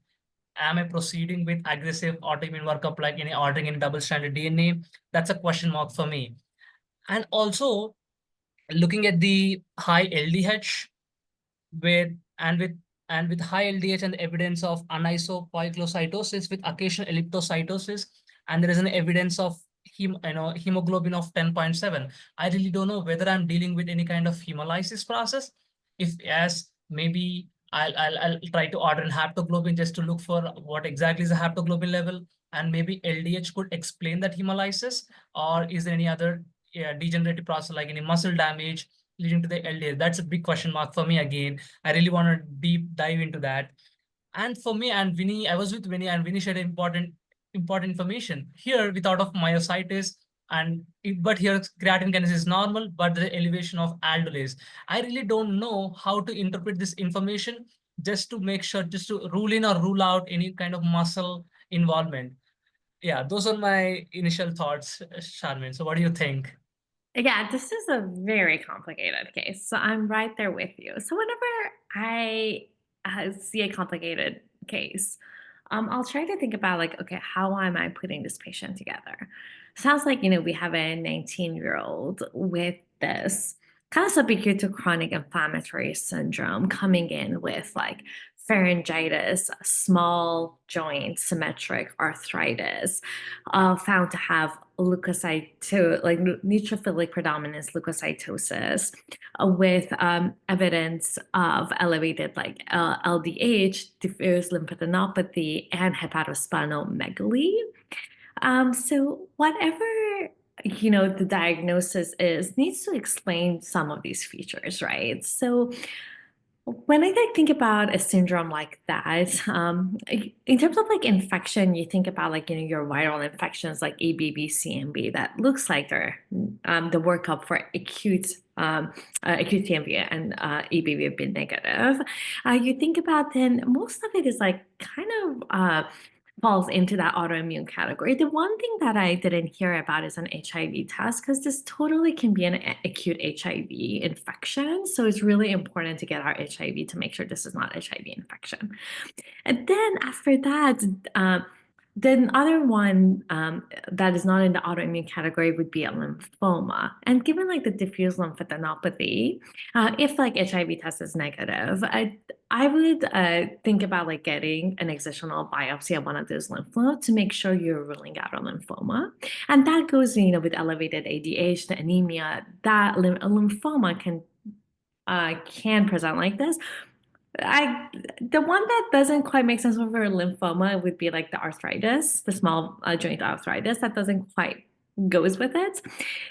am I proceeding with aggressive autoimmune workup like ordering in double-stranded DNA? That's a question mark for me. And also looking at the high LDH with and with and with high LDH and evidence of anisopoikilocytosis with occasional elliptocytosis, and there is an evidence of hemoglobin of 10.7. I really don't know whether I'm dealing with any kind of hemolysis process. If yes, maybe I'll try to order an haptoglobin just to look for what exactly is the haptoglobin level, and maybe LDH could explain that hemolysis, or is there any other degenerative process like any muscle damage leading to the LDH? That's a big question mark for me again. I really want to deep dive into that. And for me and Vinny, I was with Vinny, and Vinny shared important information. Here, without of myositis, but here creatine kinase is normal, but the elevation of aldolase. I really don't know how to interpret this information, just to make sure, just to rule in or rule out any kind of muscle involvement. Yeah, those are my initial thoughts, Sharmin. So what do you think? Yeah, this is a very complicated case. So I'm right there with you. So whenever I see a complicated case, I'll try to think about like, okay, how am I putting this patient together? Sounds like, we have a 19-year-old with this kind of subacute to chronic inflammatory syndrome coming in with like pharyngitis, small joint symmetric arthritis, found to have leukocyte like neutrophilic predominance leukocytosis, with evidence of elevated like LDH, diffuse lymphadenopathy, and hepatosplenomegaly. So whatever the diagnosis is needs to explain some of these features, right? So when I like, think about a syndrome like that, in terms of like infection, you think about like your viral infections like EBV, CMV that looks like they're the workup for acute CMV and EBV have been negative. You think about then most of it is like kind of falls into that autoimmune category. The one thing that I didn't hear about is an HIV test, because this totally can be an acute HIV infection. So it's really important to get our HIV to make sure this is not HIV infection. And then after that, then other one that is not in the autoimmune category would be a lymphoma. And given like the diffuse lymphadenopathy, if like HIV test is negative, I would think about like getting an excisional biopsy of one of those lymph nodes to make sure you're ruling out a lymphoma. And that goes, with elevated ADH, the anemia, that a lymphoma can present like this. The one that doesn't quite make sense for lymphoma would be like the arthritis, the small joint arthritis that doesn't quite goes with it.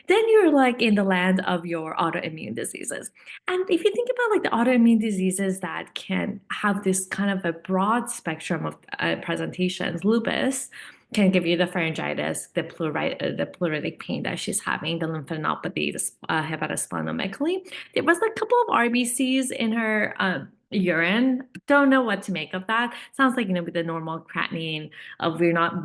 Then you're like in the land of your autoimmune diseases. And if you think about like the autoimmune diseases that can have this kind of a broad spectrum of presentations, lupus can give you the pharyngitis, the pleuritic pain that she's having, the lymphadenopathy, the hepatosplenomegaly. There was a couple of RBCs in her urine. Don't know what to make of that. Sounds like, with the normal creatinine, we're not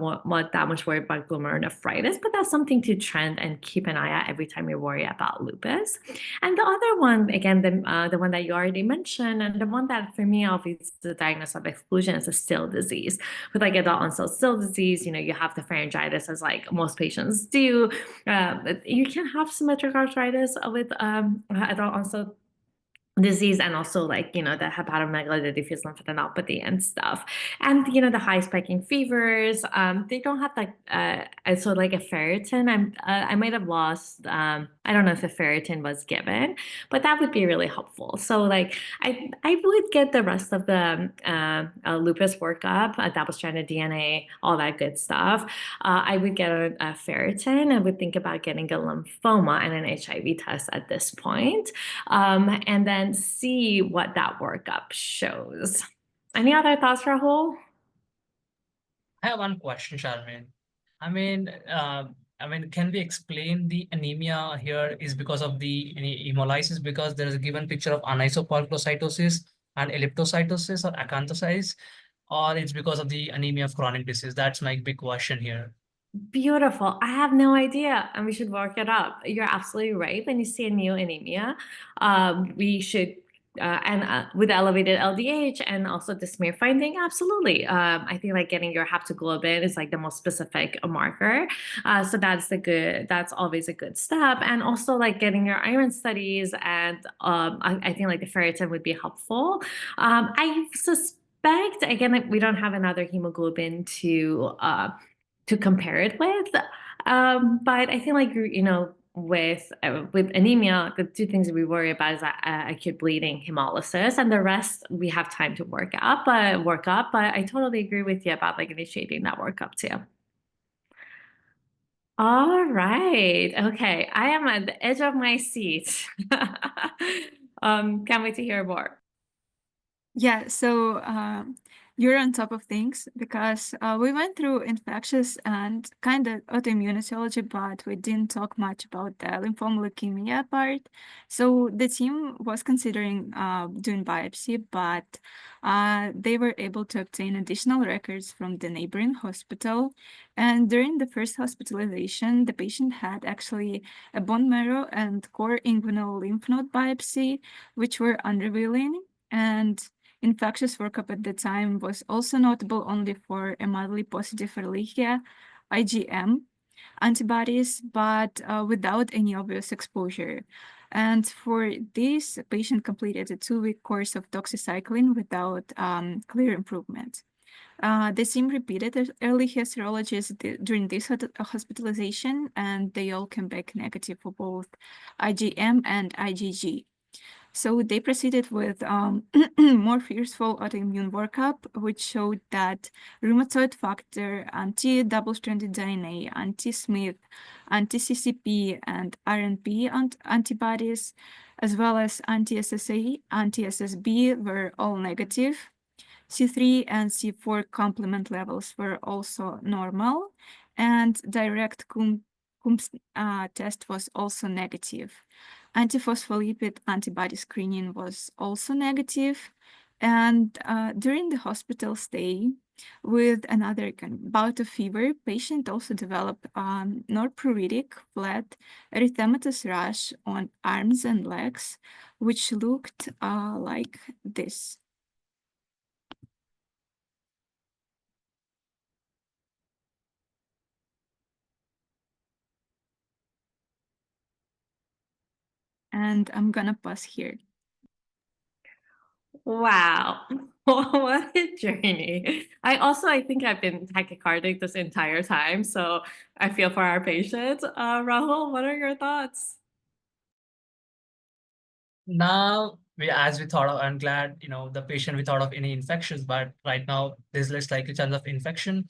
that much worried about glomerulonephritis, but that's something to trend and keep an eye out every time you worry about lupus. And the other one, again, the one that you already mentioned, and the one that for me obviously the diagnosis of exclusion is a Still disease. With like adult onset Still disease, you have the pharyngitis as like most patients do. You can have symmetric arthritis with adult onset disease, and also like the hepatomegaly, diffuse lymphadenopathy and stuff. And the high spiking fevers, they don't have like so like a ferritin. I might have lost, I don't know if a ferritin was given, but that would be really helpful. So like I would get the rest of the lupus workup, double-stranded DNA, all that good stuff. I would get a ferritin. I would think about getting a lymphoma and an HIV test at this point, and then see what that workup shows. Any other thoughts, Rahul? I have one question, Sharmin. I mean, can we explain the anemia here is because of the hemolysis, because there is a given picture of anisopolypocytosis and elliptocytosis or acanthocytes, or it's because of the anemia of chronic disease? That's my big question here. Beautiful. I have no idea, and we should work it up. You're absolutely right. When you see a new anemia, we should, and with elevated LDH and also the smear finding, absolutely. I think like getting your haptoglobin is like the most specific marker. So that's always a good step. And also like getting your iron studies, and I think like the ferritin would be helpful. I suspect, again, like, we don't have another hemoglobin to compare it with. But I feel like with anemia, the two things we worry about is acute bleeding, hemolysis, and the rest we have time to work up. But I totally agree with you about like initiating that workup too. All right. Okay. I am at the edge of my seat. Can't wait to hear more. Yeah, so you're on top of things because we went through infectious and kind of autoimmune etiology, but we didn't talk much about the lymphoma leukemia part. So the team was considering doing biopsy, but they were able to obtain additional records from the neighboring hospital. And during the first hospitalization, the patient had actually a bone marrow and core inguinal lymph node biopsy, which were unrevealing. And infectious workup at the time was also notable only for a mildly positive Ehrlichia IgM antibodies, but without any obvious exposure. And for this, the patient completed a 2-week course of doxycycline without clear improvement. The team repeated Ehrlichia serologies during this hospitalization, and they all came back negative for both IgM and IgG. So they proceeded with more fearful autoimmune workup, which showed that rheumatoid factor, anti-double-stranded DNA, anti-Smith, anti-CCP, and RNP antibodies, as well as anti-SSA, anti-SSB were all negative. C3 and C4 complement levels were also normal, and direct Coombs test was also negative. Antiphospholipid antibody screening was also negative. And during the hospital stay, with another bout of fever, patient also developed non-pruritic flat erythematous rash on arms and legs, which looked like this. And I'm gonna pause here. Wow. What a journey. I think I've been tachycardic this entire time, so I feel for our patients. Rahul, what are your thoughts? Now, as we thought of, I'm glad, the patient, we thought of any infections, but right now there's less likely chance of infection.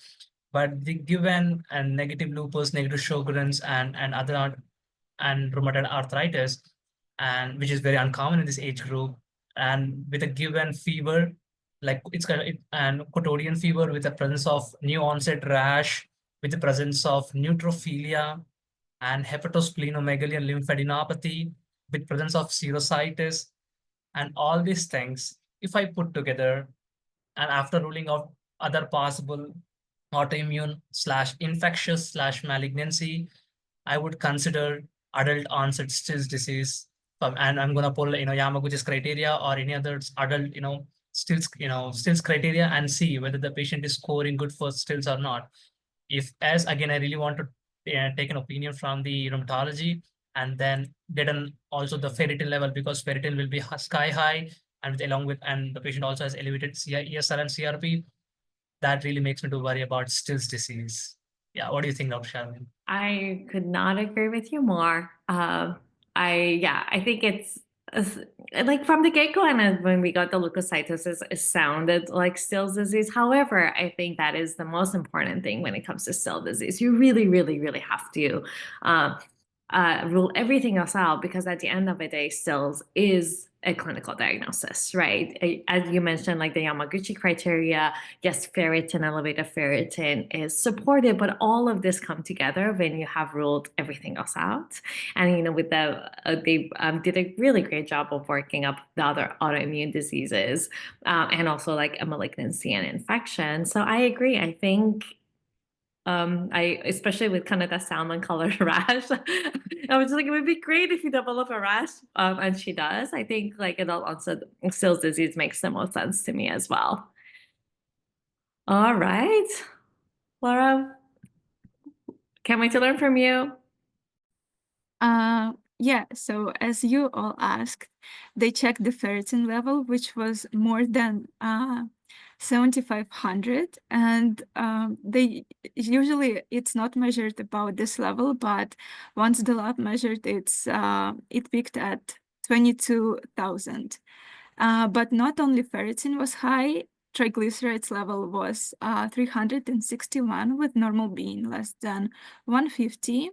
But the given and negative lupus, negative Sjogren's, and other and rheumatoid arthritis, and which is very uncommon in this age group, and with a given fever, like and Cotorian fever with the presence of new onset rash, with the presence of neutrophilia and hepatosplenomegaly and lymphadenopathy, with presence of serositis, and all these things, if I put together, and after ruling out other possible autoimmune / infectious / malignancy, I would consider adult onset Still's disease. And I'm gonna pull Yamaguchi's criteria or any other adult Still's criteria and see whether the patient is scoring good for Still's or not. If, as again, I really want to take an opinion from the rheumatology, and then get an also the ferritin level, because ferritin will be sky high, and along with, and the patient also has elevated ESR and CRP. That really makes me to worry about Still's disease. Yeah, what do you think, Dr. Sharmin? I could not agree with you more. I think it's like from the get-go, and when we got the leukocytosis, it sounded like Still's disease. However, I think that is the most important thing when it comes to Still's disease. You really, really, really have to uh, rule everything else out, because at the end of the day, Still's is a clinical diagnosis, right? As you mentioned, like the Yamaguchi criteria, yes, ferritin, elevated ferritin is supported, but all of this come together when you have ruled everything else out. And with they did a really great job of working up the other autoimmune diseases, and also like a malignancy and infection. So I agree. I think I especially with kind of that salmon colored rash. I was like, it would be great if you develop a rash. And she does. I think like adult onset Still's disease makes the most sense to me as well. All right, Laura, can't wait to learn from you. Yeah, so as you all asked, they checked the ferritin level, which was more than 7,500, and they usually it's not measured about this level, but once the lab measured, it peaked at 22,000. But not only ferritin was high, triglycerides level was 361, with normal being less than 150.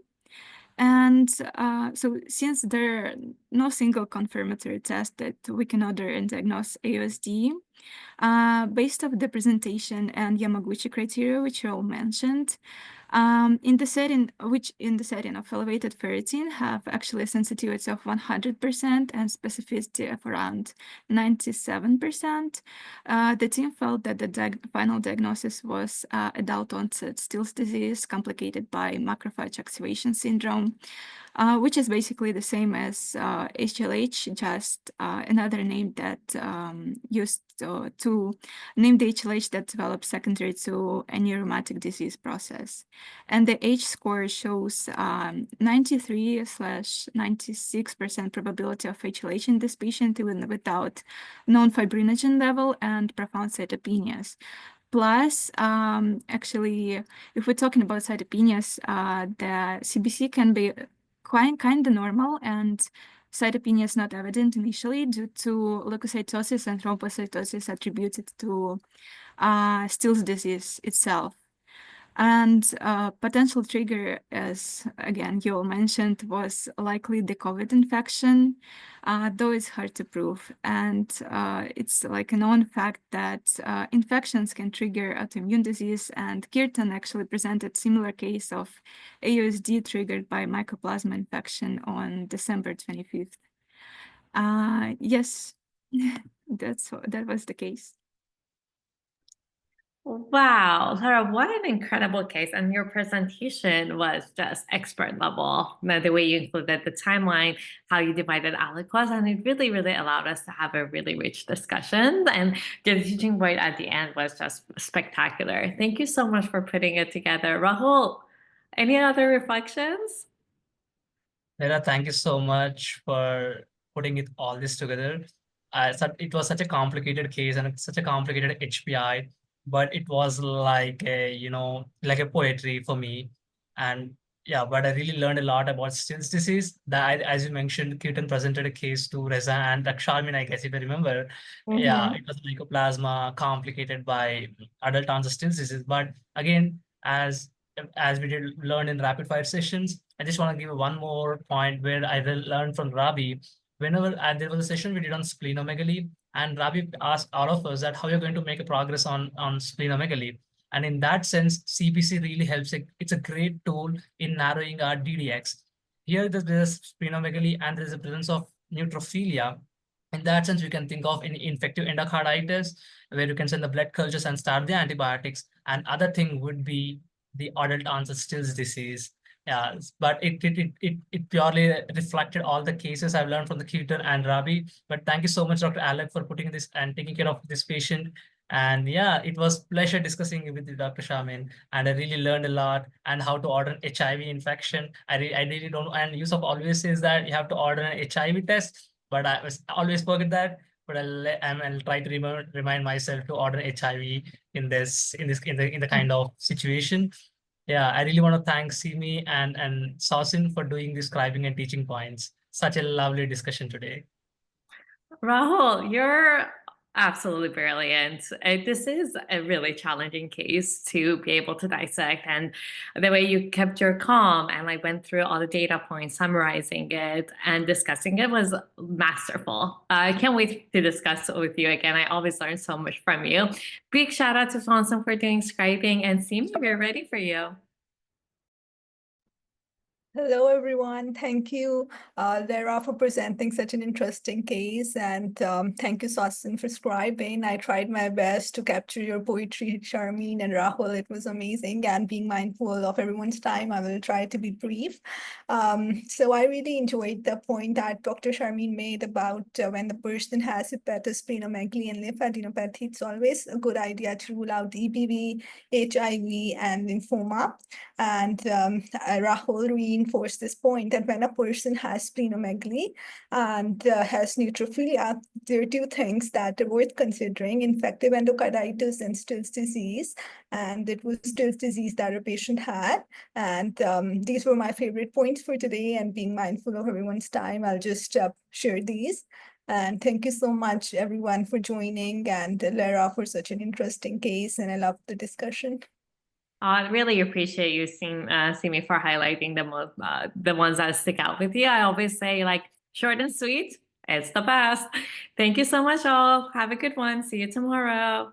And so since there are no single confirmatory test that we can order and diagnose AUSD, based off the presentation and Yamaguchi criteria, which you all mentioned, in the setting of elevated ferritin, have actually a sensitivity of 100% and specificity of around 97%. The team felt that the final diagnosis was adult onset Still's disease complicated by macrophage activation syndrome, which is basically the same as HLH, just another name that used to name the HLH that develops secondary to any rheumatic disease process. And the H score shows 93/96% probability of HLH in this patient, even without known fibrinogen level and profound cytopenias. Plus, actually, if we're talking about cytopenias, the CBC can be kind of normal, and cytopenia is not evident initially due to leukocytosis and thrombocytosis attributed to Still's disease itself. And potential trigger, as again you all mentioned, was likely the COVID infection, though it's hard to prove. And it's like a known fact that infections can trigger autoimmune disease, and Kirtan actually presented similar case of AUSD triggered by mycoplasma infection on December 25th. Yes, that was the case. Wow, Laura, what an incredible case. And your presentation was just expert level. The way you included the timeline, how you divided aliquots, and it really, really allowed us to have a really rich discussion. And the teaching point at the end was just spectacular. Thank you so much for putting it together. Rahul, any other reflections? Leila, thank you so much for putting all this together. It was such a complicated case and such a complicated HPI, but it was like like a poetry for me. And yeah, but I really learned a lot about Still's disease. As you mentioned, Kirtan presented a case to Reza and Sharmin, I guess, if I remember. Yeah, it was mycoplasma complicated by adult onset Still's disease. But again, as we did learn in rapid fire sessions, I just want to give one more point where I will learn from Rabi. Whenever there was a session we did on splenomegaly, and Rabi asked all of us that how you're going to make a progress on splenomegaly. And in that sense, CPC really helps. It's a great tool in narrowing our DDX. Here there's splenomegaly and there's a presence of neutrophilia. In that sense, we can think of infective endocarditis, where you can send the blood cultures and start the antibiotics. And other thing would be the adult onset Still's disease. Yeah, but it purely reflected all the cases I've learned from the Kirtan and Rabi. But thank you so much, Dr. Alec, for putting this and taking care of this patient. And yeah, it was pleasure discussing with you, Dr. Sharmin, and I really learned a lot and how to order an HIV infection. I really don't, and Yusuf always says that you have to order an HIV test, but I always forget that. But I'll try to remind myself to order HIV in the kind of situation. Yeah, I really want to thank Simi and Sausin for doing the scribing and teaching points. Such a lovely discussion today. Rahul, you're absolutely brilliant. This is a really challenging case to be able to dissect, and the way you kept your calm and like went through all the data points, summarizing it and discussing it was masterful. I can't wait to discuss it with you again. I always learn so much from you. Big shout out to Fonson for doing scribing, and Simi, we're ready for you. Hello, everyone. Thank you, Lara, for presenting such an interesting case. And thank you, Sausin, for scribing. I tried my best to capture your poetry, Sharmin and Rahul. It was amazing. And being mindful of everyone's time, I will try to be brief. So I really enjoyed the point that Dr. Sharmin made about when the person has hepatosplenomegaly and lymphadenopathy, it's always a good idea to rule out EBV, HIV, and lymphoma. And Rahul reinforced this point that when a person has splenomegaly and has neutrophilia, there are two things that are worth considering: infective endocarditis and Still's disease. And it was Still's disease that a patient had. And these were my favorite points for today. And being mindful of everyone's time, I'll just share these. And thank you so much, everyone, for joining, and Lara for such an interesting case. And I love the discussion. I really appreciate you, Simi, for highlighting the ones that stick out with you. I always say, like, short and sweet, it's the best. Thank you so much, all. Have a good one. See you tomorrow.